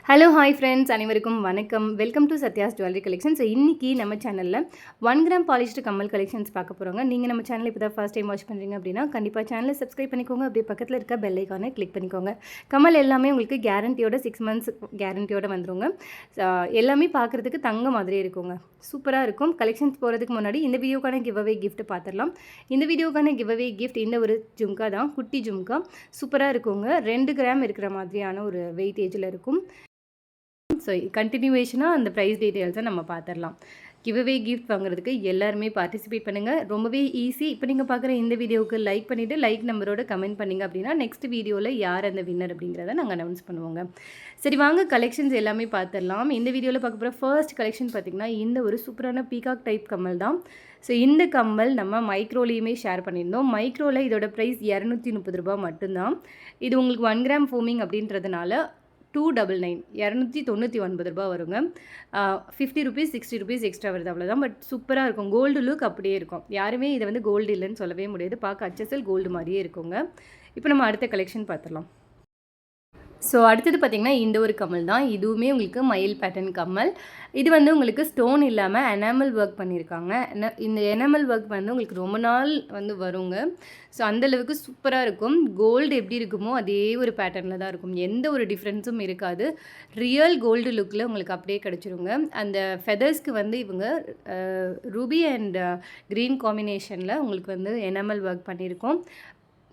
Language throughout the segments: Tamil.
ஹலோ ஹாய் ஃப்ரெண்ட்ஸ், அனைவருக்கும் வணக்கம். Welcome to Sathya's jewellery collection. So இன்றைக்கி நம்ம சேனலில் 1 கிராம் பாலிஷ்டு கம்மல் கலெக்ஷன்ஸ் பார்க்க போகிறோங்க. நீங்கள் நம்ம சேனல் இப்போ தான் ஃபர்ஸ்ட் டைம் வாட்ச் பண்ணுறீங்க அப்படின்னா கண்டிப்பாக சேனலை சப்ஸ்கிரைப் பண்ணிக்கோங்க. அப்படியே பக்கத்தில் இருக்க பெல் ஐக்கானை கிளிக் பண்ணிக்கோங்க. கம்மல் எல்லாமே உங்களுக்கு கேரண்டியோட 6 மந்த்ஸ் கேரண்டியோட வந்துருங்க. எல்லாமே பார்க்குறதுக்கு தங்க மாதிரி இருக்குங்க, சூப்பராக இருக்கும். கலெக்ஷன்ஸ் போகிறதுக்கு முன்னாடி இந்த வீடியோக்கான கிவ்அவே கிஃப்ட் பார்த்துடலாம். இந்த வீடியோக்கான கிவ்அவே கிஃப்ட் இந்த ஒரு ஜும்கா தான், குட்டி ஜும்கா. சூப்பராக இருக்குங்க. 2 கிராம் இருக்கிற மாதிரியான ஒரு வெயிட்டேஜில் இருக்கும். ஸோ கண்டினியூவேஷனாக அந்த ப்ரைஸ் டீட்டெயில்ஸை நம்ம பார்த்துடலாம். கிவ்அவே கிஃப்ட் வாங்குறதுக்கு எல்லாருமே பார்ட்டிசிபேட் பண்ணுங்கள், ரொம்பவே ஈஸி. இப்போ நீங்கள் பார்க்குற இந்த வீடியோவுக்கு லைக் பண்ணிவிட்டு லைக் நம்பரோட கமெண்ட் பண்ணிங்க அப்படின்னா நெக்ஸ்ட் வீடியோவில் யார் அந்த வின்னர் அப்படிங்கிறத நாங்கள் அனௌன்ஸ் பண்ணுவோங்க. சரி வாங்க கலெக்ஷன்ஸ் எல்லாமே பார்த்துடலாம். இந்த வீடியோவில் பார்க்க போகிற ஃபர்ஸ்ட் கலெக்ஷன் பார்த்திங்கன்னா இந்த ஒரு சூப்பரான பீகாக் டைப் கம்மல் தான். ஸோ இந்த கம்மல் நம்ம மைக்ரோலையுமே ஷேர் பண்ணியிருந்தோம். மைக்ரோவில் இதோட ப்ரைஸ் 230 ரூபா மட்டும்தான். இது உங்களுக்கு 1 கிராம் ஃபோமிங் அப்படின்றதுனால 299 299 ரூபா வருங்க. 50 ருபீஸ் 60 ருபீஸ் எக்ஸ்ட்ரா வருது, அவ்வளோதான். பட் சூப்பராக இருக்கும். கோல்டு லுக் அப்படியே இருக்கும். யாருமே இதை வந்து கோல்டு இல்லைன்னு சொல்லவே முடியாது. பார்க்க HSL கோல்டு மாதிரியே இருக்குங்க. இப்போ நம்ம அடுத்த கலெக்ஷன் பார்த்துடலாம். ஸோ அடுத்தது பார்த்திங்கன்னா இந்த ஒரு கம்மல் தான். இதுவுமே உங்களுக்கு மயில் பேட்டர்ன் கம்மல். இது வந்து உங்களுக்கு ஸ்டோன் இல்லாமல் எனாமல் ஒர்க் பண்ணியிருக்காங்க. இந்த எனாமல் ஒர்க் வந்து உங்களுக்கு ரொம்ப நாள் வந்து வருங்க. ஸோ அந்தளவுக்கு சூப்பராக இருக்கும். கோல்டு எப்படி இருக்குமோ அதே ஒரு பேட்டர்னில் தான் இருக்கும், எந்த ஒரு டிஃப்ரென்ஸும் இருக்காது. ரியல் கோல்டு லுக்கில் உங்களுக்கு அப்படியே கிடச்சிருங்க. அந்த ஃபெதர்ஸ்க்கு வந்து இவங்க ரூபி அண்ட் க்ரீன் காம்பினேஷனில் உங்களுக்கு வந்து எனாமல் ஒர்க் பண்ணியிருக்கோம்.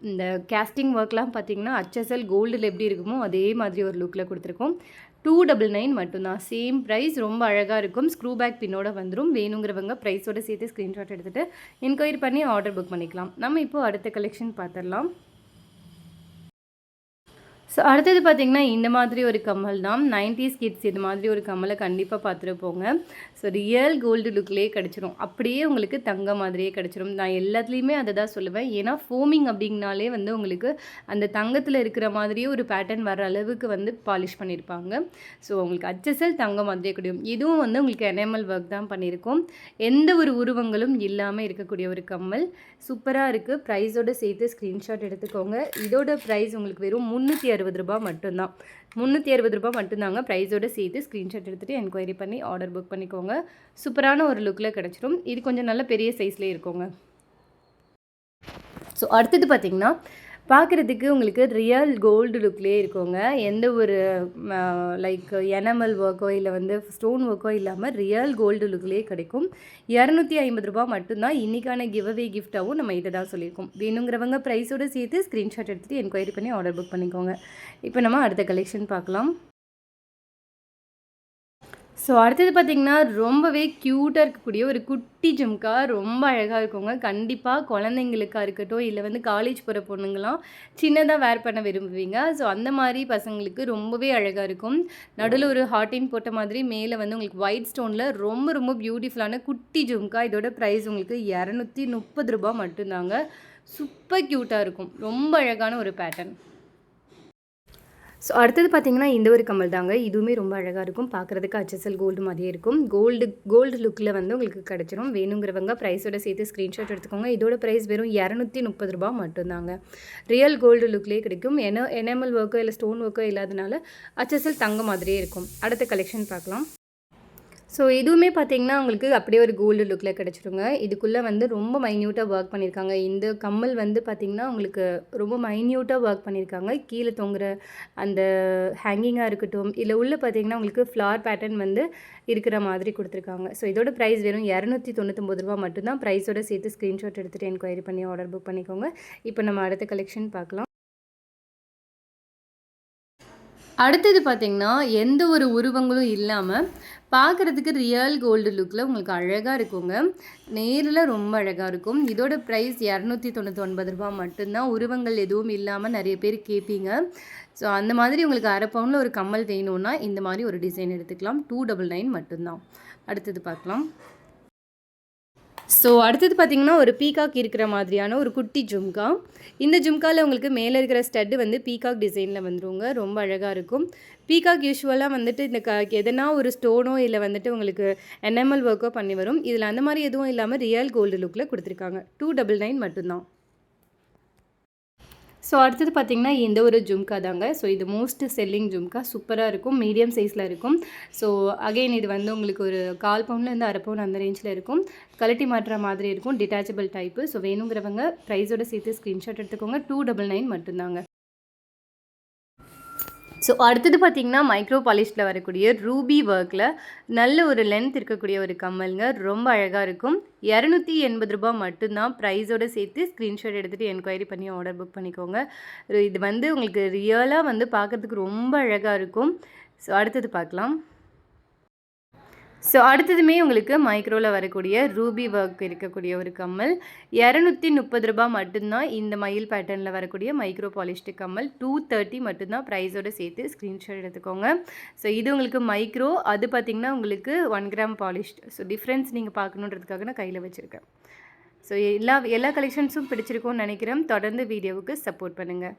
இந்த கேஸ்டிங் ஒர்க்லாம் பார்த்திங்கன்னா HSL கோல்டில் எப்படி இருக்குமோ அதே மாதிரி ஒரு லுக்கில் கொடுத்துருக்கோம். 299 மட்டும்தான், சேம் ப்ரைஸ். ரொம்ப அழகாக இருக்கும். ஸ்க்ரூ பேக் பின்னோட வந்துடும். வேணுங்கிறவங்க ப்ரைஸோடு சேர்த்து ஸ்க்ரீன்ஷாட் எடுத்துகிட்டு என்கொயரி பண்ணி ஆர்டர் புக் பண்ணிக்கலாம். நம்ம இப்போது அடுத்த கலெக்ஷன் பார்த்துடலாம். ஸோ அடுத்தது பார்த்திங்கன்னா இந்த மாதிரி ஒரு கம்மல் தான். 90s கிட்ஸ் இது மாதிரி ஒரு கம்மலை கண்டிப்பாக பார்த்துருப்போங்க. ஸோ ரியல் கோல்டு லுக்லேயே கிடச்சிரும், அப்படியே உங்களுக்கு தங்க மாதிரியே கிடச்சிரும். நான் எல்லாத்துலேயுமே அதை தான் சொல்லுவேன். ஏன்னா ஃபோமிங் அப்படிங்கனாலே வந்து உங்களுக்கு அந்த தங்கத்தில் இருக்கிற மாதிரியே ஒரு பேட்டர்ன் வர அளவுக்கு வந்து பாலிஷ் பண்ணியிருப்பாங்க. ஸோ உங்களுக்கு HSL தங்க மாதிரியே கிடைக்கும். இதுவும் வந்து உங்களுக்கு எனாமல் ஒர்க் தான் பண்ணியிருக்கோம். எந்த ஒரு உருவங்களும் இல்லாமல் இருக்கக்கூடிய ஒரு கம்மல் சூப்பராக இருக்குது. ப்ரைஸோடு சேர்த்து ஸ்க்ரீன்ஷாட் எடுத்துக்கோங்க. இதோட ப்ரைஸ் உங்களுக்கு வெறும் 360 ரூபா மட்டும்தான். 360 ரூபா மட்டும்தாங்க. ப்ரைஸோடு சேர்த்து ஸ்க்ரீன்ஷாட் எடுத்துகிட்டு என்கொயரி பண்ணி ஆர்டர் புக் பண்ணிக்கோங்க. சூப்பரான ஒரு லுக்கில் கிடச்சிரும். இது கொஞ்சம் நல்ல பெரிய சைஸ்லேயே இருக்குங்க. ஸோ அடுத்தது பார்த்திங்கன்னா பார்க்குறதுக்கு உங்களுக்கு ரியல் கோல்டு லுக்லேயே இருக்குங்க. எந்த ஒரு லைக் எனாமல் ஒர்க்கோ இல்லை வந்து ஸ்டோன் ஒர்க்கோ இல்லாமல் ரியல் கோல்டு லுக்லேயே கிடைக்கும். 250 ரூபா மட்டும்தான். இன்றைக்கான கிவ்அவே கிஃப்ட்டாகவும் நம்ம இதை தான் சொல்லியிருக்கோம். வேணுங்கிறவங்க ப்ரைஸோடு சேர்த்து ஸ்க்ரீன்ஷாட் எடுத்துகிட்டு என்கொயரி பண்ணி ஆர்டர் புக் பண்ணிக்கோங்க. இப்போ நம்ம அடுத்த கலெக்ஷன் பார்க்கலாம். ஸோ அடுத்தது பார்த்திங்கன்னா ரொம்பவே க்யூட்டாக இருக்கக்கூடிய ஒரு குட்டி ஜும்கா. ரொம்ப அழகாக இருக்குங்க. கண்டிப்பாக குழந்தைங்களுக்காக இருக்கட்டும், இல்லை வந்து காலேஜ் போகிற பொண்ணுங்களாம் சின்னதாக வேர் பண்ண விரும்புவீங்க. ஸோ அந்த மாதிரி பசங்களுக்கு ரொம்பவே அழகாக இருக்கும். நடுவில் ஒரு ஹார்ட்டின் போட்ட மாதிரி மேலே வந்து உங்களுக்கு ஒயிட் ஸ்டோனில் ரொம்ப ரொம்ப பியூட்டிஃபுல்லான குட்டி ஜும்கா. இதோட ப்ரைஸ் உங்களுக்கு 230 ரூபா மட்டும்தாங்க. சூப்பர் க்யூட்டாக இருக்கும். ரொம்ப அழகான ஒரு பேட்டர்ன். ஸோ அடுத்தது பார்த்திங்கன்னா இந்த ஒரு கம்மல் தாங்க. இதுவுமே ரொம்ப அழகாக இருக்கும். பார்க்குறதுக்கு HSL கோல்டு மாதிரியே இருக்கும். கோல்டு லுக்கில் வந்து உங்களுக்கு கிடச்சிரும். வேணுங்கிறவங்க ப்ரைஸோட சேர்த்து ஸ்க்ரீன்ஷாட் எடுத்துக்கோங்க. இதோட ப்ரைஸ் வெறும் 230 ரூபா மட்டும்தாங்க. ரியல் கோல்டு லுக்லேயே கிடைக்கும். எனாமல் ஒர்க்கோ இல்லை ஸ்டோன் ஒர்க்கோ இல்லாதனால HSL தங்க மாதிரியே இருக்கும். அடுத்த கலெக்ஷன் பார்க்கலாம். ஸோ இதுவுமே பார்த்திங்கன்னா உங்களுக்கு அப்படியே ஒரு கோல்டு லுக்கில் கிடச்சிருங்க. இதுக்குள்ளே வந்து ரொம்ப மைன்யூட்டாக ஒர்க் பண்ணியிருக்காங்க. இந்த கம்மல் வந்து பார்த்திங்கன்னா உங்களுக்கு ரொம்ப மைன்யூட்டாக ஒர்க் பண்ணியிருக்காங்க. கீழே தொங்குற அந்த ஹேங்கிங்காக இருக்கட்டும், இல்லை உள்ளே பார்த்திங்கன்னா உங்களுக்கு ஃப்ளார் பேட்டர்ன் வந்து இருக்கிற மாதிரி கொடுத்துருக்காங்க. ஸோ இதோட ப்ரைஸ் வெறும் 299 ரூபா மட்டும்தான். ப்ரைஸோட சேர்த்து ஸ்க்ரீன்ஷாட் எடுத்துகிட்டு என்கொயரி பண்ணி ஆர்டர் புக் பண்ணிக்கோங்க. இப்போ நம்ம அடுத்த கலெக்ஷன் பார்க்கலாம். அடுத்தது பார்த்திங்கன்னா எந்த ஒரு உருவங்களும் இல்லாமல் பார்க்குறதுக்கு ரியல் கோல்டு லுக்கில் உங்களுக்கு அழகாக இருக்குங்க. நேரில் ரொம்ப அழகாக இருக்கும். இதோட ப்ரைஸ் 299 ரூபா மட்டும்தான். உருவங்கள் எதுவும் இல்லாமல் நிறைய பேர் கேட்பீங்க. ஸோ அந்த மாதிரி உங்களுக்கு அரை பவுனில் ஒரு கம்மல் வேணும்னா இந்த மாதிரி ஒரு டிசைன் எடுத்துக்கலாம். 299 மட்டும்தான். அடுத்தது பார்க்கலாம். ஸோ அடுத்தது பார்த்திங்கன்னா ஒரு பீகாக் இருக்கிற மாதிரியான ஒரு குட்டி ஜும்கா. இந்த ஜும்காவில் உங்களுக்கு மேலே இருக்கிற ஸ்டட்டு வந்து பீகாக் டிசைனில் வந்துருங்க. ரொம்ப அழகாக இருக்கும். பீகாக் யூஸ்வலாக வந்துட்டு இந்த எதனா ஒரு ஸ்டோனோ இல்லை வந்துட்டு உங்களுக்கு எனாமல் ஒர்க்கோ பண்ணி வரும். இதில் அந்த மாதிரி எதுவும் இல்லாமல் ரியல் கோல்டு லுக்கில் கொடுத்துருக்காங்க. 299 மட்டும்தான். ஸோ அடுத்தது பார்த்திங்கன்னா இந்த ஒரு ஜும்கா தாங்க. ஸோ இது மோஸ்ட் செல்லிங் ஜும்கா. சூப்பராக இருக்கும். மீடியம் சைஸில் இருக்கும். ஸோ அகைன் இது வந்து உங்களுக்கு ஒரு 1/4 பவுன்லேருந்து 1/2 பவுன் அந்த ரேஞ்சில் இருக்கும். கழட்டி மாட்டுற மாதிரி இருக்கும். Detachable type. ஸோ வேணுங்கிறவங்க ப்ரைஸோட சேர்த்து ஸ்க்ரீன்ஷாட் எடுத்துக்கோங்க. 299 மட்டும்தாங்க. ஸோ அடுத்தது பார்த்திங்கன்னா மைக்ரோ பாலிஷில் வரக்கூடிய ரூபி ஒர்க்கில் நல்ல ஒரு லென்த் இருக்கக்கூடிய ஒரு கம்மலுங்க. ரொம்ப அழகாக இருக்கும். ரூ. 280 மட்டும்தான். ப்ரைஸோடு சேர்த்து ஸ்க்ரீன்ஷாட் எடுத்துகிட்டு என்கொயரி பண்ணி ஆர்டர் புக் பண்ணிக்கோங்க. இது வந்து உங்களுக்கு ரியலாக வந்து பார்க்குறதுக்கு ரொம்ப அழகாக இருக்கும். ஸோ அடுத்தது பார்க்கலாம். ஸோ அடுத்ததுமே உங்களுக்கு மைக்ரோவில் வரக்கூடிய ரூபி ஒர்க் இருக்கக்கூடிய ஒரு கம்மல். ரூ. 230 மட்டும்தான். இந்த மயில் பேட்டர்னில் வரக்கூடிய மைக்ரோ பாலிஷ்டு கம்மல் 230 மட்டும்தான். ப்ரைஸோடு சேர்த்து ஸ்க்ரீன்ஷாட் எடுத்துக்கோங்க. ஸோ இது உங்களுக்கு மைக்ரோ, அது பார்த்திங்கன்னா உங்களுக்கு 1 கிராம் பாலிஷ்டு. ஸோ டிஃப்ரென்ஸ் நீங்கள் பார்க்கணுன்றதுக்காக நான் கையில் வச்சுருக்கேன். ஸோ எல்லா கலெக்ஷன்ஸும் பிடிச்சிருக்கும்னு நினைக்கிறேன். தொடர்ந்து வீடியோவுக்கு சப்போர்ட் பண்ணுங்கள்.